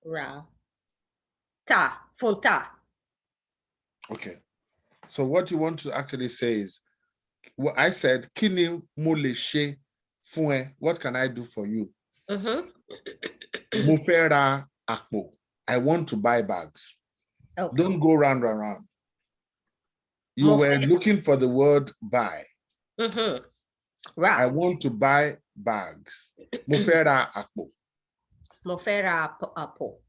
Ra. Ta. Funta. Okay. So what you want to actually say is, well, I said, Kini mo le ṣe fún ẹ. What can I do for you? Mo fẹ́ ra àpò. I want to buy bags. Okay. Don't go round and round. You were looking for the word buy. Ra. I want to buy bags. Mo fẹ́ ra àpò. Mo fẹ́ ra àpò.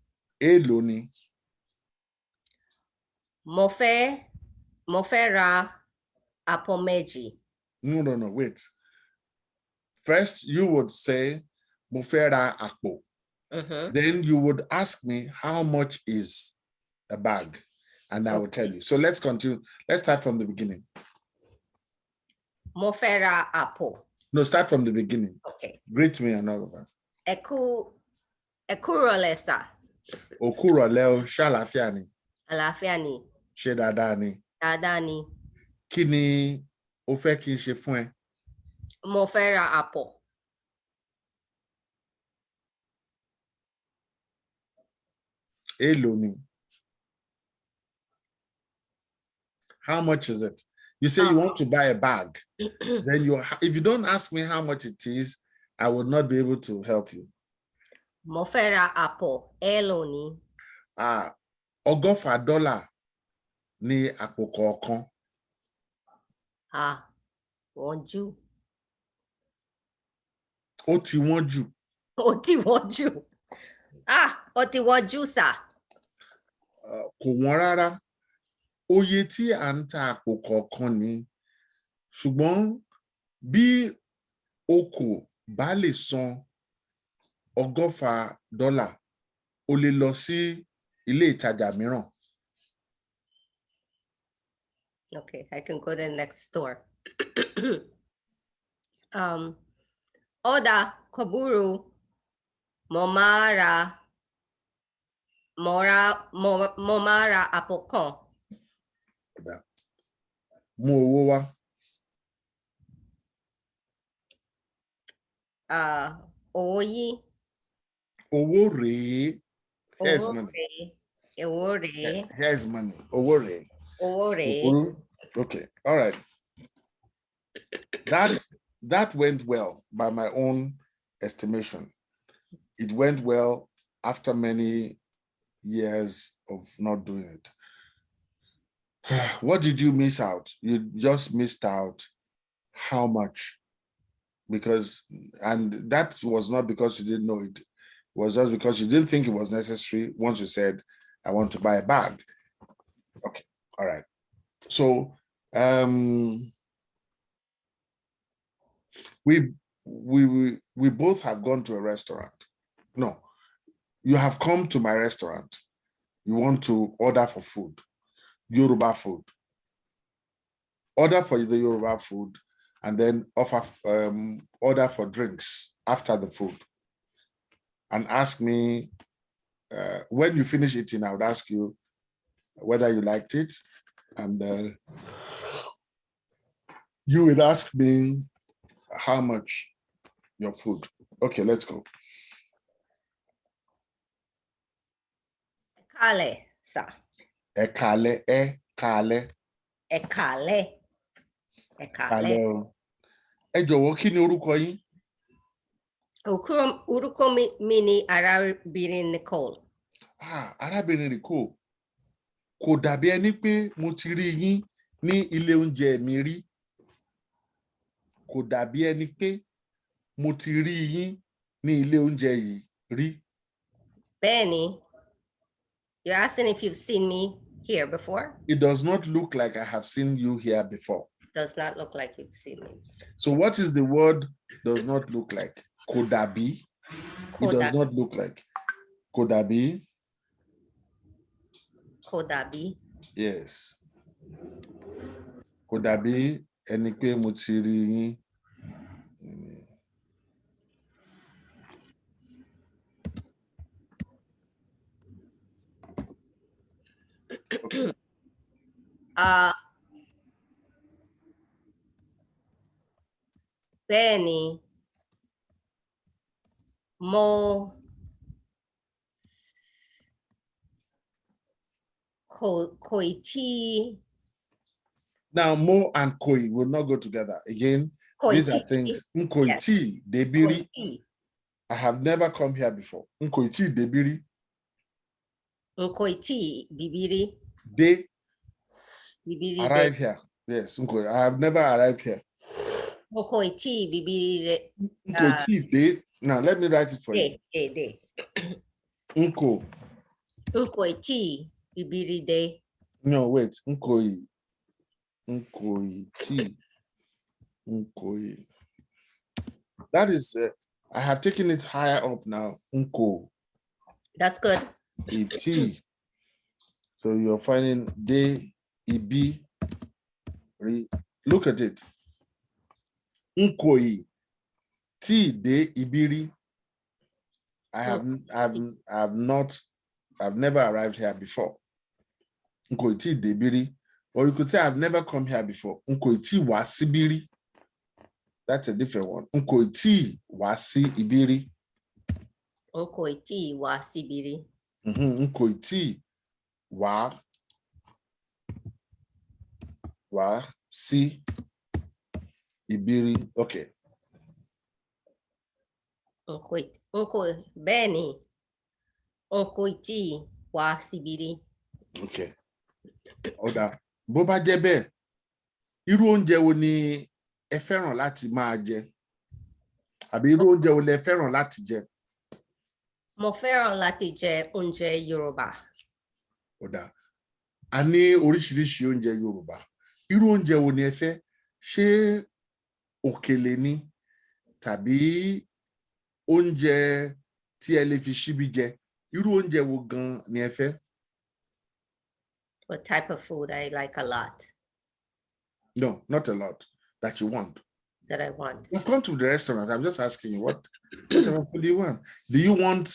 Èló ni. Mo fẹ́ ra àpò méjì. No, wait. First, you would say, mo fẹ́ ra àpò. Then you would ask me, how much is a bag? And I will tell you. So let's continue. Let's start from the beginning. Mo fẹ́ ra àpò. No, start from the beginning. Okay. Greet me and all of that. Ẹ kúrọ̀lẹ́ sà. Ó kúrọ̀lẹ́ o, ṣàlàáfíà ni. Àlàáfíà ni. Ṣé dáadáa ni. Dáadáa ni. Kí ni o fẹ́ kí n ṣe fún ẹ? Mo fẹ́ ra àpò. Èló ni. How much is it? You say you want to buy a bag. Then if you don't ask me how much it is, I would not be able to help you. Mo fẹ́ ra àpò. Èló ni. $100 ni àpò kọ̀ọ̀kan. Wọ́n jù. Ó ti wọ́n jù. Ó ti wọ́n jù. Ó ti wọ́n jù sà. Kò wọ́n rárá. Oye tí à ń ta àpò kọ̀ọ̀kan ni. Ṣùgbọ́n bí o kò bá lè san $100, o lè lọ sí ilé ìtajà mìíràn. Okay, I can go to the next store. Oda Koburu Momara àpò kan. Mú owó wá. Owó yìí. Owó rèé. Here's Owó money. rèé. Owó rèé. Here's money. Owó rèé. Owó rèé. Okay, all right. That went well by my own estimation. It went well after many years of not doing it. What did you miss out? You just missed out how much? And that was not because you didn't know it. It was just because you didn't think it was necessary once you said, I want to buy a bag. Okay, all right. So we both have gone to a restaurant. No, you have come to my restaurant. You want to order for food, Yoruba food. Order for the Yoruba food and then order for drinks after the food. And ask me, when you finish eating, I would ask you whether you liked it. And you would ask me how much your food. Okay, let's go. Ekale, sir. Ekale. Ekale. Ekale. Ẹ jọ̀wọ́, kí ni orúkọ yín? Orúkọ mi ni arábìnrin Nicole. Arábìnrin Nicole. Kò dàbí ẹni pé mo ti rí yín ní ilé oúnjẹ mi rí. Kò dàbí ẹni pé mo ti rí yín ní ilé oúnjẹ yìí rí. Bẹ́ẹ̀ni. You're asking if you've seen me here before? It does not look like I have seen you here before. Does not look like you've seen me. So what is the word does not look like? Kò dàbí. It does not look like. Kò dàbí. Kò dàbí. Yes. Kò dàbí ẹni pé mo ti rí yín. Okay. Bẹ́ẹ̀ni, mo Koiti. Now, mo and koi will not go together. Again, these are Koiti. things. Yes. Nkoiti, debiri. Koiti. I have never come here before. Nkoiti, debiri. Koiti. Bibiri. They Bibiri arrive de. here. Yes, I have never arrived here. Koiti. Bibiri de. Nkoiti, they. Now, let me write it for you. De. Nko. Koiti. Bibiri de. No, wait. Nkoi. Nkoiti. Nkoi. That is, I have taken it higher up now. Nko. That's good. Iti. So you're finding de, ibi, ri. Look at it. Nkoi. Ti, de, ibiri. I've never arrived here before. Nkoiti, de, ibiri. Or you could say I've never come here before. Nkoiti, wa, sibiri. That's a different one. Nkoiti, wa, si, ibiri. Koiti wa sibiri. Nkoiti wa si ibiri. Okay. Beni. Koiti wa sibiri. Okay. Oda. Bó bá jẹ́ bẹ́ẹ̀, irú oúnjẹ wo ni ẹ fẹ́ràn láti máa jẹ? Àbí irú oúnjẹ wo lẹ fẹ́ràn láti jẹ? Mo fẹ́ràn láti jẹ oúnjẹ Yoruba. Oda. A ní oríṣiríṣi oúnjẹ Yorùbá. Irú oúnjẹ wo ni ẹ fẹ́? Ṣé òkèlè ni tàbí oúnjẹ tí ẹ lè fi ṣíbí jẹ? Irú oúnjẹ wo gan ni ẹ fẹ́? What type of food I like a lot? No, not a lot. That you want. That I want. You've gone to the restaurant. I'm just asking you, what type of food do you want? Do you want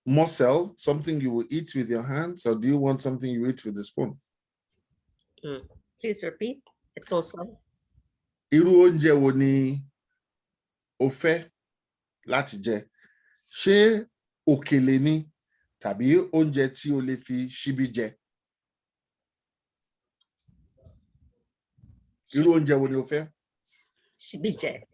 morsel, something you will eat with your hands, or do you want something you eat with a spoon? Please repeat. It's also. Irú oúnjẹ wo ni o fẹ́ láti jẹ? Ṣé òkèlè ni tàbí oúnjẹ tí o lè fi ṣíbí jẹ? Irú oúnjẹ wo ni o fẹ́? Ṣíbí jẹ.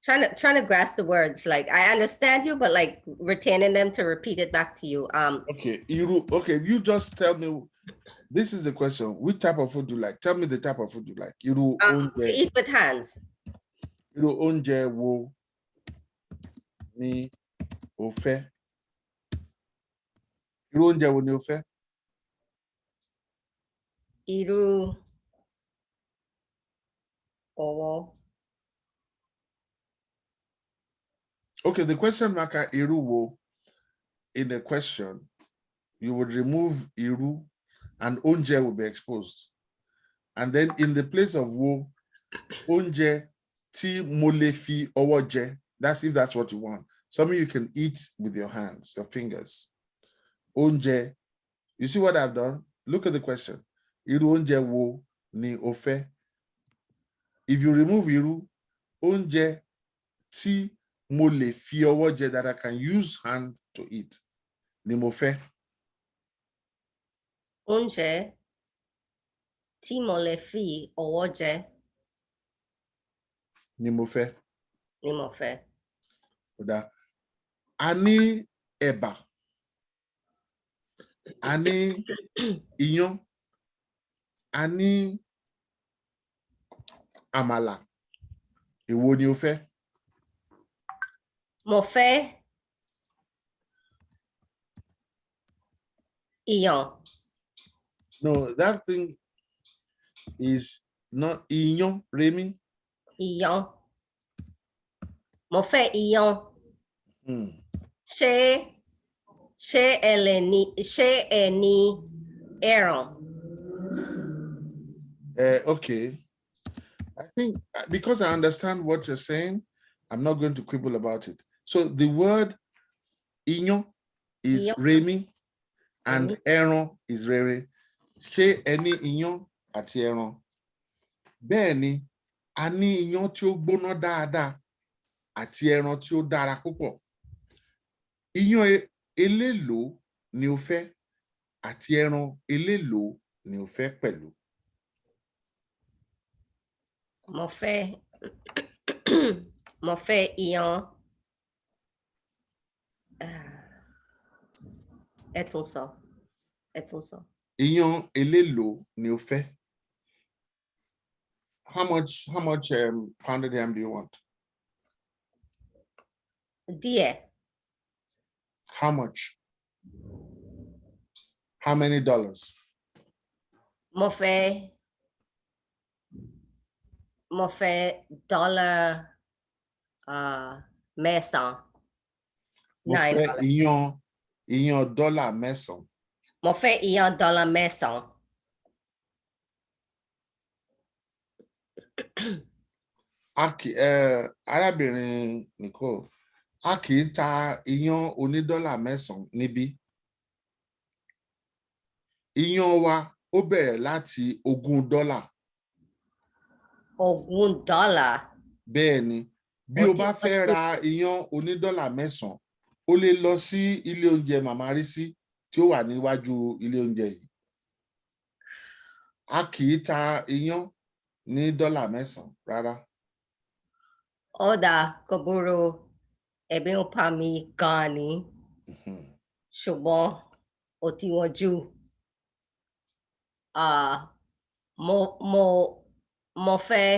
Trying to grasp the words. Like I understand you, but like retaining them to repeat it back to you. Okay, okay, you just tell me. This is the question. Which type of food do you like? Tell me the type of food you like. To eat with hands. Irú oúnjẹ wo ni o fẹ́? Irú oúnjẹ wo ni o fẹ́? Irú ọwọ́. Okay, the question marker irú wo in the question, you would remove iru and oúnjẹ will be exposed. And then in the place of wo, oúnjẹ tí mo lè fi ọwọ́ jẹ. That's if that's what you want. Something you can eat with your hands, your fingers. Oúnjẹ. You see what I've done? Look at the question. Irú oúnjẹ wo ni o fẹ́? If you remove iru, oúnjẹ tí mo lè fi ọwọ́ jẹ, that I can use hand to eat, ni mo fẹ́. Oúnjẹ tí mo lè fi ọwọ́ jẹ. Ni mo fẹ́. Ni mo fẹ́. Oda. A ní ẹ̀bà. A ní iyán. A ní àmàlà. Èwo ni o fẹ́? Mo fẹ́ iyán. No, that thing is not iyán, Remy. Iyán. Mo fẹ́ iyán. Ṣé ẹ ní ẹran? Okay. I think because I understand what you're saying, I'm not going to quibble about it. So the word iyán is Remy and ẹran is rere. Ṣé ẹ ní iyán àti ẹran? Bẹ́ẹ̀ ni, a ní iyán tí ó gbóná dáadáa àti ẹran tí ó dára púpọ̀. Iyán eléèlò ni o fẹ́ àti ẹran eléèlò ni o fẹ́ pẹ̀lú? Mo fẹ́ mo fẹ́ iyán. Ẹ tún sọ. Ẹ tún sọ. Iyán eléèlò ni o fẹ́? How much pounded yam do you want? Díẹ̀. How much? How many dollars? Mo fẹ́ dollar mẹ́sàn-án. Mo fẹ́ $9. iyán dọ́là mẹ́sàn-án. Mo fẹ́ iyán dollar mẹ́sàn-án. Arábìnrin Nicole, a kì í ta iyán onídọ́là mẹ́sàn-án níbí. Iyán wa ó bẹ̀rẹ̀ láti $20. $20. Bẹ́ẹ̀ ni, bí o bá fẹ́ ra iyán onídọ́là mẹ́sàn-án, o lè lọ sí ilé oúnjẹ Màmá Rísí tí ó wà níwájú ilé oúnjẹ yìí. A kì í ta iyán ní dọ́là mẹ́sàn-án rárá. Ó dáa, kò burú. Ebi ń pa mí gan-an ni. Ṣùgbọ́n ó ti wọ́n jù. Mo fẹ́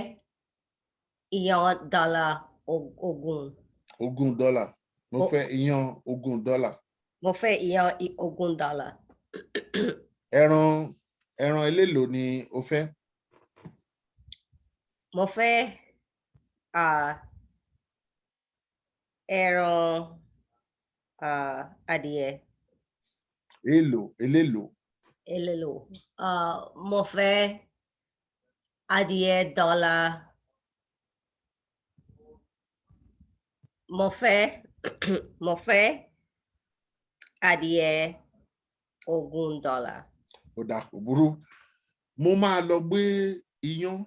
iyán dọ́là ogún. $20. Mo fẹ́ iyán $20. Mo fẹ́ iyán $20. Ẹran eléèlò ni o fẹ́? Mo fẹ́ ẹran adìẹ. Eléèlò. Mo fẹ́ adìẹ dọ́là. Mo fẹ́ adìẹ $20. Ó dà, kò burú. Mo máa lọ gbé iyán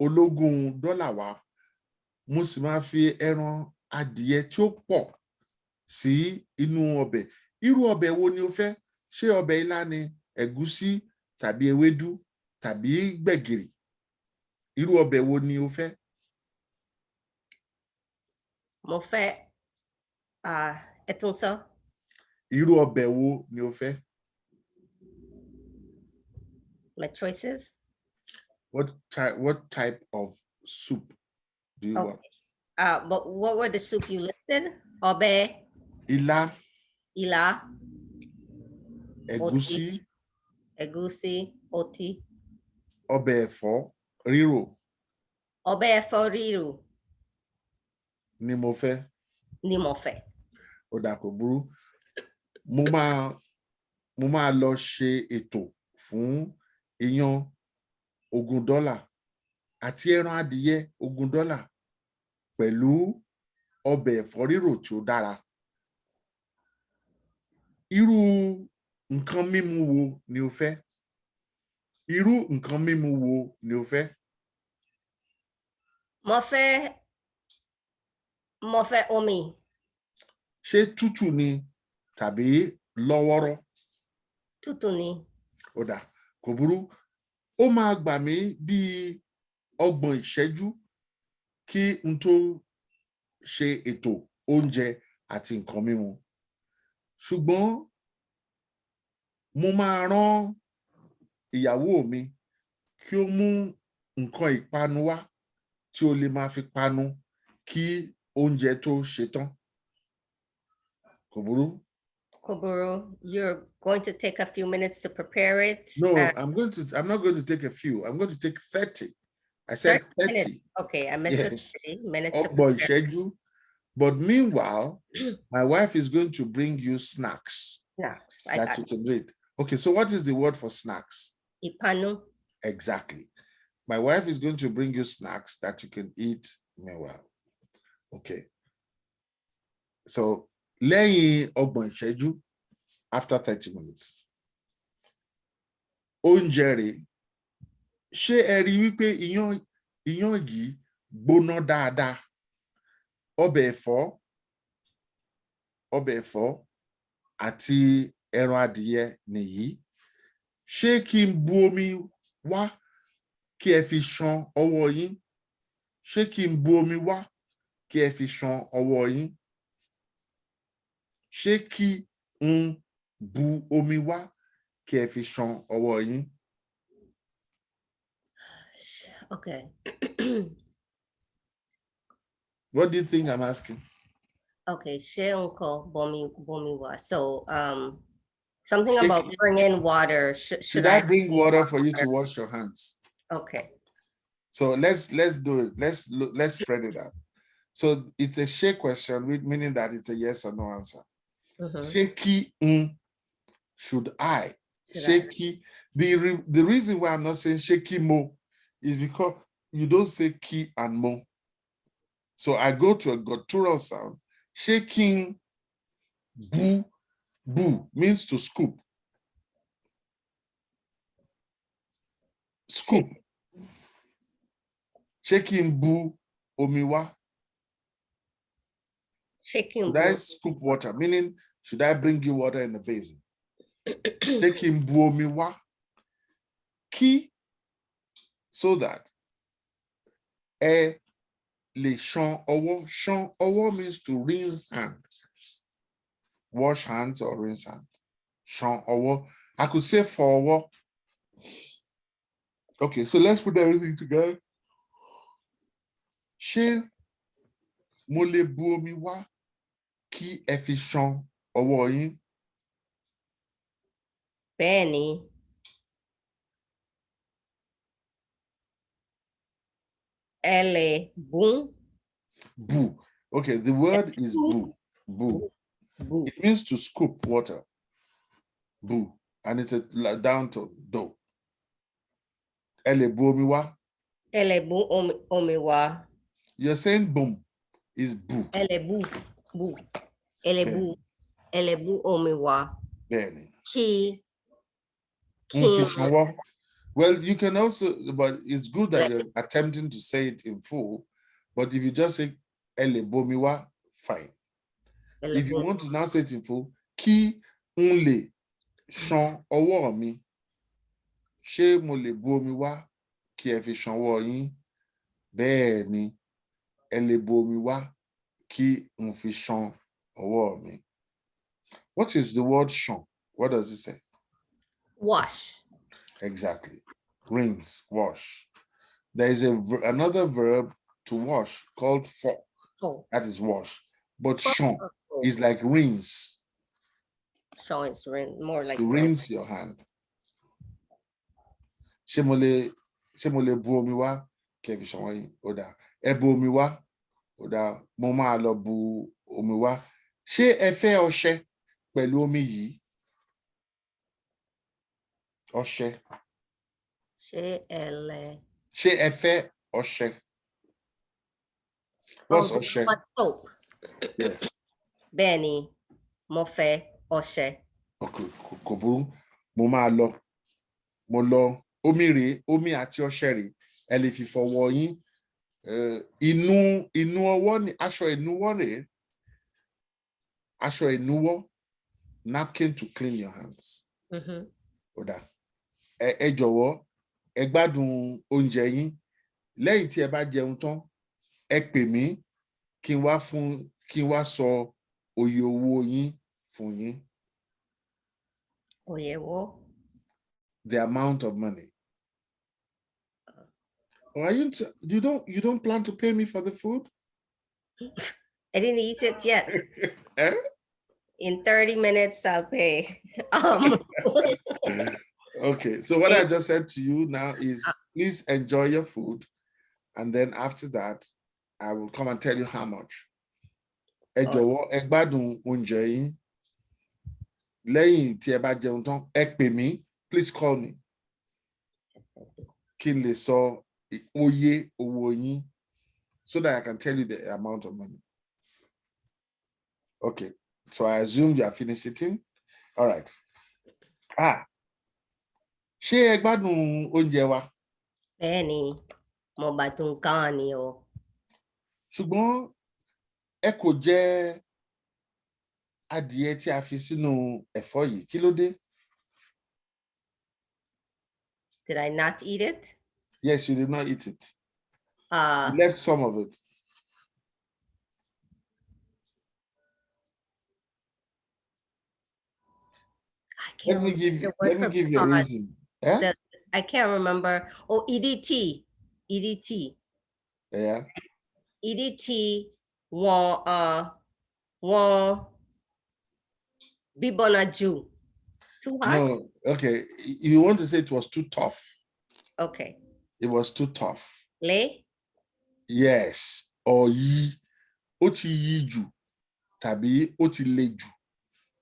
ológun dọ́là wá. Mo sì máa fi ẹran adìẹ tí ó pọ̀ sí inú ọbẹ̀. Irú ọbẹ̀ wo ni o fẹ́? Ṣé ọbẹ̀ ilá ni, ẹ̀gúsí tàbí ewédú tàbí gbẹ̀gìrì? Irú ọbẹ̀ wo ni o fẹ́? Mo fẹ́ ẹ tún sọ. Irú ọbẹ̀ wo ni o fẹ́? My choices. What type of soup do you want? But what were the soup you listed? Ọbẹ̀. Ilá. Ẹ̀gúsí. Oti. Ọbẹ̀ ẹ̀fọ́ rírò. Ọbẹ̀ ẹ̀fọ́ rírò. Ni mo fẹ́. Ó dà, kò burú. Mo máa lọ ṣe ètò fún iyán $20 àti ẹran adìyẹ $20 pẹ̀lú ọbẹ̀ ẹ̀fọ́ rírò tí ó dára. Irú nǹkan mímu wo ni o fẹ́? Mo fẹ́ omi. Ṣé tútù ni tàbí lọ́wọ́rọ́? Tútù ni. Ó dà, kò burú. Ó máa gbà mí bí 30 ìṣẹ́jú kí n tó ṣe ètò oúnjẹ àti nǹkan mímu. Ṣùgbọ́n mo máa rán ìyàwó mi kí ó mú nǹkan ìpanu wá tí ó lè máa fi panu kí oúnjẹ tó ṣe tán. Kò burú. You're going to take a few minutes to prepare it? No, I'm not going to take a few. I'm going to take 30. I said 30 minutes. Okay, I missed yes. 30 minutes. But meanwhile, my wife is going to bring you snacks. That you can read. Okay, so what is the word for snacks? Ìpanu. Exactly. My wife is going to bring you snacks that you can eat meanwhile. Okay. So, lẹ́yìn 30 ìṣẹ́jú, after 30 minutes. Oúnjẹ rẹ̀, ṣé ẹ rí wípé iyán yìí gbóná dáadáa? Ọbẹ̀ ẹ̀fọ́ àti ẹran adìyẹ nìyí. Ṣé kí n bu omi wá kí ẹ fi ṣan ọwọ́ yín? Ṣé kí n bu omi wá kí ẹ fi ṣan ọwọ́ yín? Ṣé kí n bu omi wá kí ẹ fi ṣan ọwọ́ yín? Okay. What do you think I'm asking? Okay, ṣé nǹkan bomi wá. So something about bring in water. Should I bring water for you to wash your hands? Okay. So let's do it. Let's spread it out. So it's a ṣé question, meaning that it's a yes or no answer. Ṣé kí n, should I? Ṣé kí. The reason why I'm not saying ṣé kí mo is because you don't say kí and mo. So I go to a guttural sound. Ṣé kí n bu means to scoop. Scoop. Ṣé kí n bu omi wá? Should I scoop water? Meaning, should I bring you water in the basin? Ṣé kí n bu omi wá? Kí, so that ẹ lè ṣan ọwọ́. Ṣan ọwọ́ means to rinse hand. Wash hands or rinse hand. Ṣan ọwọ́. I could say fọ ọwọ́. Okay, so let's put everything together. Ṣé mo lè bu omi wá kí ẹ fi ṣan ọwọ́ yín? Bẹ́ẹ̀ni. Ẹ lè bu. Bu. Okay, the word is bu. Bu. It means to scoop water. Bu. And it's a down tone, do. Ẹ lè bu omi wá. Ẹ lè bu omi wá. You're saying boom is bu. Ẹ lè bu. Ẹ lè bu omi wá. Bẹ́ẹ̀ni. Kí. Well, you can also, but it's good that you're attempting to say it in full. But if you just say ẹ lè bu omi wá, fine. If you want to now say it in full, kí n lè ṣan ọwọ́ mi. Ṣé mo lè bu omi wá kí ẹ fi ṣan ọwọ́ yín? Bẹ́ẹ̀ni, ẹ lè bu omi wá kí n fi ṣan ọwọ́ mi. What is the word ṣan? What does it say? Wash. Exactly. Rinse, wash. There is another verb to wash called fọ. Oh. That is wash. But ṣan is like rinse. Ṣan is rinse, more like to rinse your hand. Ṣé mo lè bu omi wá kí ẹ fi ṣan ọwọ́ yín? Ó dáa. Ẹ bu omi wá. Ó dáa. Mo máa lọ bu omi wá. Ṣé ẹ fẹ́ ọṣẹ pẹ̀lú omi yìí? Ọṣẹ. Ṣé ẹ fẹ́ ọṣẹ? What's ọṣẹ? Soap. Yes. Bẹ́ẹ̀ni, mo fẹ́ ọṣẹ. Okay, kò burú. Mo máa lọ. Mo lọ. Omi rèé, omi àti ọṣẹ rèé. Ẹ lè fi fọwọ́ yín. Inú ọwọ́ ni aṣọ ìnuwọ́ rèé. Aṣọ ìnuwọ́, napkin to clean your hands. Ó dáa. Ẹ jọ̀wọ́, ẹ gbádùn oúnjẹ yín. Lẹ́yìn tí ẹ bá jẹun tán, ẹ pè mí kí n wá sọ oye owó yín fún yín. Oye wo? The amount of money. Or you don't plan to pay me for the food? I didn't eat it yet. Eh? In 30 minutes, I'll pay. Okay, so what I just said to you now is please enjoy your food. And then after that, I will come and tell you how much. Ẹ jọ̀wọ́, ẹ gbádùn oúnjẹ yín. Lẹ́yìn tí ẹ bá jẹun tán, ẹ pè mí. Please call me. Kí n lè sọ oye owó yín so that I can tell you the amount of money. Okay, so I assume you are finished eating. All right. Ṣé ẹ gbádùn oúnjẹ wa? Bẹ́ẹ̀ni, mo gbádùn gan ni o. Ṣùgbọ́n ẹ kò jẹ adìẹ tí a fi sínú ẹ̀fọ́ yìí, kí ló dé? Did I not eat it? Yes, you did not eat it. Uh, You left some of it. I can't remember the word Let me for give you a reason. Eh? I can't remember. Oh, EDT. EDT. Yeah. EDT won Bibonaju. Too hot? No, okay. You want to say it was too tough. Okay. It was too tough. Le? Yes. Or yi. Ó ti yí jù tàbí ó ti le jù.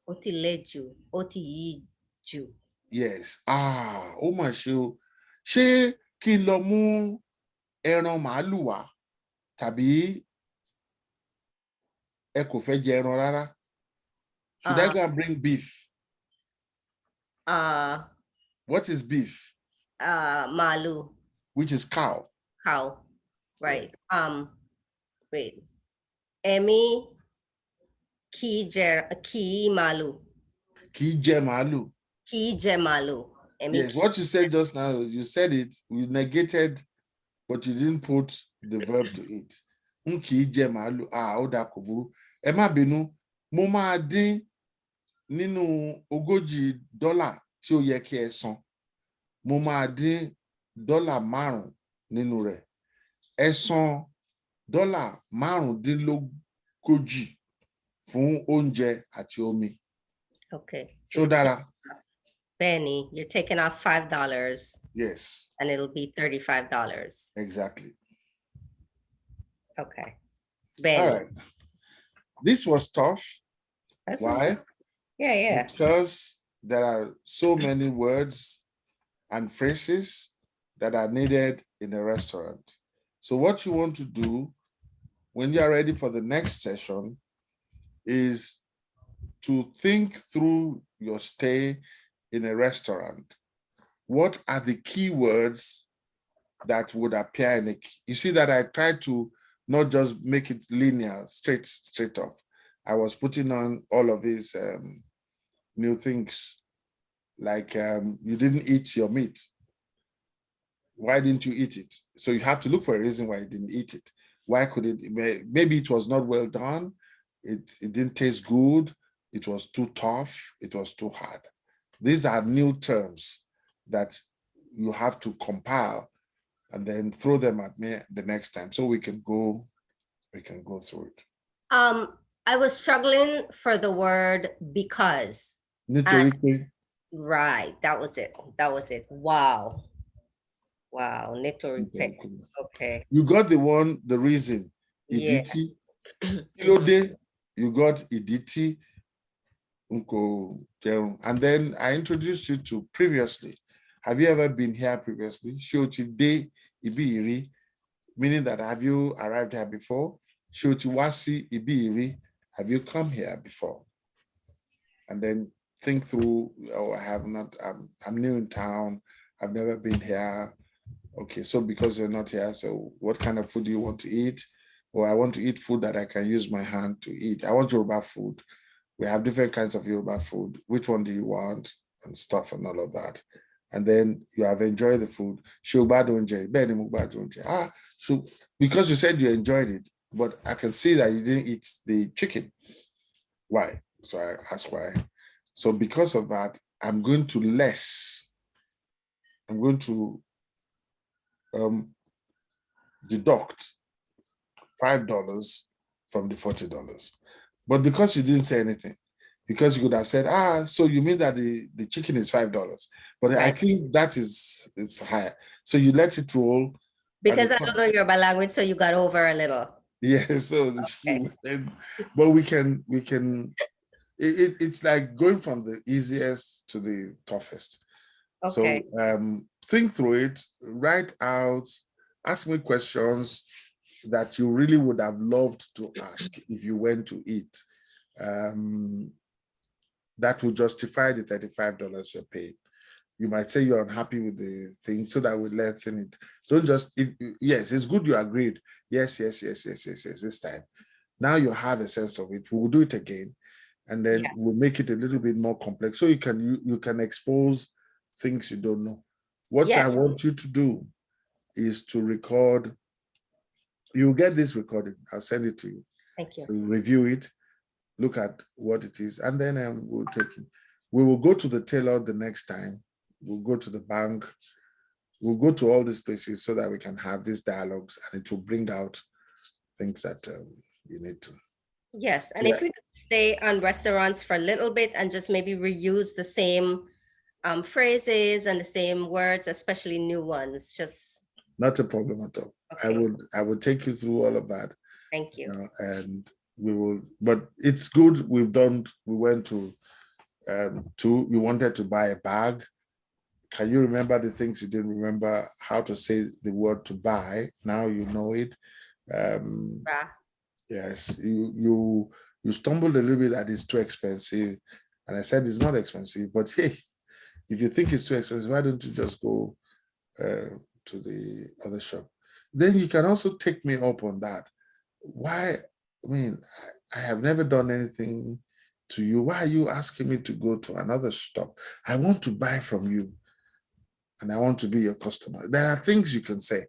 Ó ti le jù. Ó ti yí jù. Yes. Ó mà ṣe o. Ṣé kí n lọ mú ẹran màálù wá tàbí ẹ kò fẹ́ jẹ ẹran rárá? Should I go and bring beef? What is beef? Malu. Which is cow. Cow. Right. Yeah. Wait. Emi ki malu. Kì í jẹ màálù. Ki je malu. Yes, what you said just now, you said it, you negated, but you didn't put the verb to it. Kì í jẹ màálù. Ó dà kò burú. Ẹ má bínú, mo máa dín nínú $40 tí ó yẹ kí ẹ san. Mo máa dín $5 nínú rẹ̀. Ẹ san $5.40 fún oúnjẹ àti omi. Okay. So dára. Benny, you're taking off $5. Yes. And it'll be $35. Exactly. Okay. Benny. All right. This was tough. Why? Yeah. Because there are so many words and phrases that are needed in a restaurant. So what you want to do when you are ready for the next session is to think through your stay in a restaurant. What are the key words that would appear in it? You see that I tried to not just make it linear, straight up. I was putting on all of these new things, like you didn't eat your meat. Why didn't you eat it? So you have to look for a reason why you didn't eat it. Why could it? Maybe it was not well done. It didn't taste good. It was too tough. It was too hard. These are new terms that you have to compile and then throw them at me the next time so we can go through it. I was struggling for the word because. Right. That was it. Wow. Okay. You got the reason. Iditi. Ilode. You got iditi. And then I introduced you to previously. Have you ever been here previously? Shoti ibiri, meaning that have you arrived here before? Shoti wasi ibiri, have you come here before? And then think through, I have not, I'm new in town, I've never been here. Okay, so because you're not here, so what kind of food do you want to eat? Or I want to eat food that I can use my hand to eat. I want Yoruba food. We have different kinds of Yoruba food. Which one do you want? And stuff and all of that. And then you have enjoyed the food. So because you said you enjoyed it, but I can see that you didn't eat the chicken. Why? So I asked why. So because of that, I'm going to deduct $5 from the $40. But because you didn't say anything, because you could have said, so you mean that the chicken is $5. But right. I think that it's higher. So you let it roll. Because I don't know Yoruba language, so you got over a little. Yeah, so okay. But we can it's like going from the easiest to the toughest. Okay. So think through it, write out, ask me questions that you really would have loved to ask if you went to eat. That will justify the $35 you're paying. You might say you're unhappy with the thing, so that we lessen it. Don't just, yes, it's good you agreed. Yes, this time. Now you have a sense of it. We'll do it again. and then we'll make it a little bit more complex so you can expose things you don't know. What I want you to do is to record. You'll get this recording. I'll send it to you. Thank you. So review it, look at what it is, and then we'll take it. We will go to the tailor the next time. We'll go to the bank. We'll go to all these places so that we can have these dialogues, and it will bring out things that you need to. Yes, and if we could stay on restaurants for a little bit and just maybe reuse the same phrases and the same words, especially new ones, just not a problem at all. Okay. I would take you through all of that. Thank you. And we will, but it's good. We went to you wanted to buy a bag. Can you remember the things you didn't remember how to say the word to buy? Now you know it. Yes, you stumbled a little bit that it's too expensive. And I said it's not expensive, but hey, if you think it's too expensive, why don't you just go to the other shop? Then you can also take me up on that. Why? I mean, I have never done anything to you. Why are you asking me to go to another shop? I want to buy from you and I want to be your customer. There are things you can say,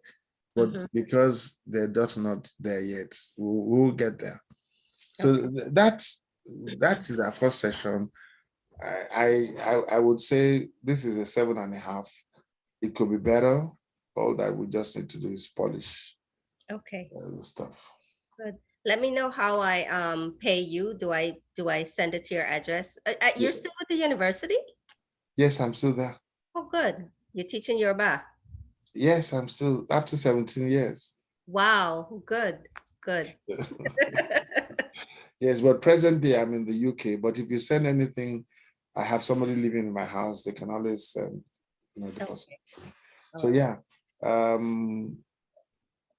but because they're just not there yet, we'll get there. So that is our first session. I would say this is a 7.5. It could be better. All that we just need to do is polish. Okay. The stuff. Good. Let me know how I pay you. Do I send it to your address? You're still at the university? Yes, I'm still there. Oh, good. You're teaching Yoruba? Yes, I'm still after 17 years. Wow, good. Yes, but presently I'm in the UK. But if you send anything, I have somebody living in my house. They can always send, deposit. Okay. So yeah,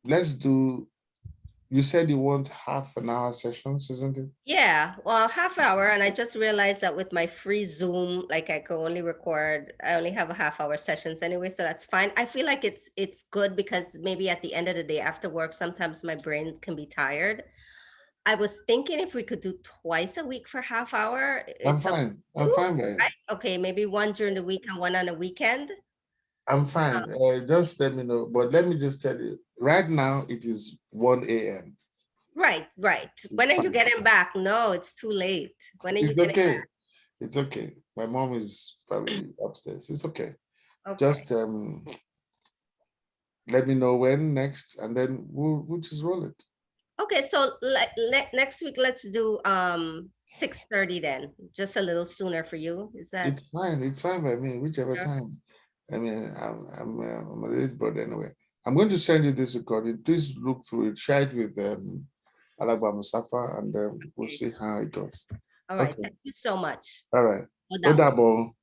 let's do. You said you want half-an-hour sessions, isn't it? Yeah, well, half hour, and I just realized that with my free Zoom, like I could only record. I only have a half-hour sessions anyway, so that's fine. I feel like it's good because maybe at the end of the day after work, sometimes my brain can be tired. I was thinking if we could do twice a week for half hour. I'm fine. I'm fine with it. Right? Okay, maybe one during the week and one on a weekend. I'm fine. Just let me know. But let me just tell you, right now it is 1 a.m. Right. When are you getting back? No, it's too late. When are you getting back? It's okay. My mom is probably upstairs. It's okay. Just let me know when next, and then we'll just roll it. Okay, so next week let's do 6:30 then, just a little sooner for you. Is that? It's fine. It's fine by me, whichever time. I mean, I'm a little bird anyway. I'm going to send you this recording. Please look through it. Share it with Alagba Mustafa, and we'll see how it goes. All right. Okay. Thank you so much. All right. Odabo.